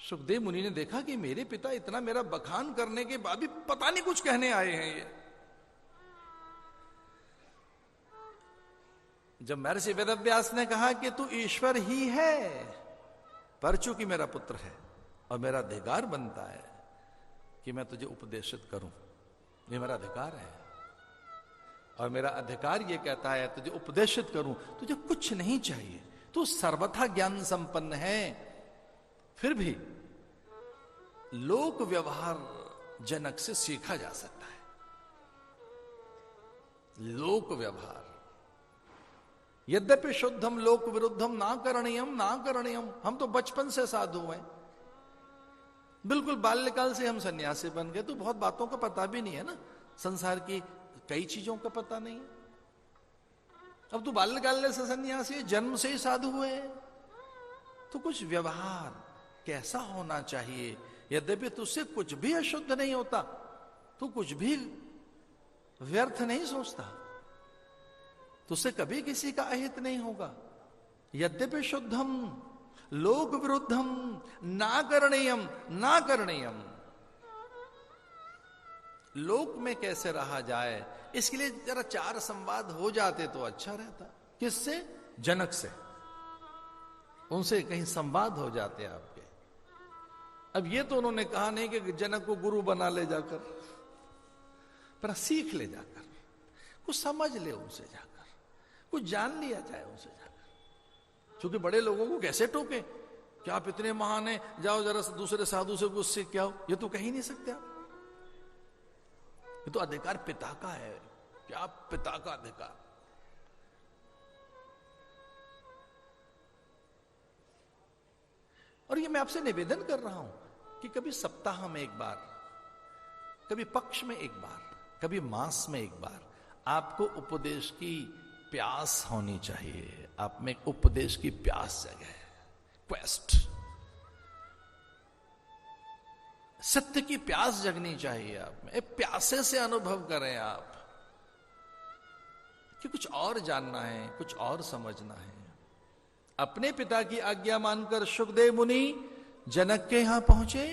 सुखदेव मुनि ने देखा कि मेरे पिता इतना मेरा बखान करने के बाद भी पता नहीं कुछ कहने आए हैं ये। जब महर्षि वेदव्यास ने कहा कि तू ईश्वर ही है, पर चूंकि मेरा पुत्र है और मेरा अधिकार बनता है कि मैं तुझे उपदेशित करूं, ये मेरा अधिकार है और मेरा अधिकार ये कहता है तुझे उपदेशित करूं, तुझे कुछ नहीं चाहिए, तू सर्वथा ज्ञान संपन्न है। फिर भी लोक व्यवहार जनक से सीखा जा सकता है। लोक व्यवहार यद्यपि शुद्धम लोक विरुद्धम ना करणीयम। हम तो बचपन से साधु हैं, बिल्कुल बाल्यकाल से हम सन्यासी बन गए, तो बहुत बातों का पता भी नहीं है ना, संसार की कई चीजों का पता नहीं है। अब तू बाल्यकाल से सन्यासी, जन्म से ही साधु हुए, तो कुछ व्यवहार कैसा होना चाहिए। यद्यपि तुझसे कुछ भी अशुद्ध नहीं होता, तू कुछ भी व्यर्थ नहीं सोचता, तुझसे कभी किसी का अहित नहीं होगा। यद्यपि शुद्धम लोक विरुद्धम ना करणीयम। लोक में कैसे रहा जाए, इसके लिए जरा चार संवाद हो जाते तो अच्छा रहता। किससे? जनक से, उनसे कहीं संवाद हो जाते आपके। अब ये तो उन्होंने कहा नहीं कि जनक को गुरु बना ले जाकर, पर सीख ले जाकर, कुछ समझ ले उनसे जाकर, कुछ जान लिया जाए उनसे जाकर। क्योंकि बड़े लोगों को कैसे टोके कि आप इतने महान हैं, जाओ जरा दूसरे साधु से कुछ सीख के आओ, ये तो कह ही नहीं सकते आप। ये तो अधिकार पिता का है, क्या पिता का अधिकार। और ये मैं आपसे निवेदन कर रहा हूं कि कभी सप्ताह में एक बार, कभी पक्ष में एक बार, कभी मास में एक बार आपको उपदेश की प्यास होनी चाहिए। आप में उपदेश की प्यास जगे, क्वेस्ट, सत्य की प्यास जगनी चाहिए आप में। प्यासे से अनुभव करें आप कि कुछ और जानना है, कुछ और समझना है। अपने पिता की आज्ञा मानकर सुखदेव मुनि जनक के यहां पहुंचे।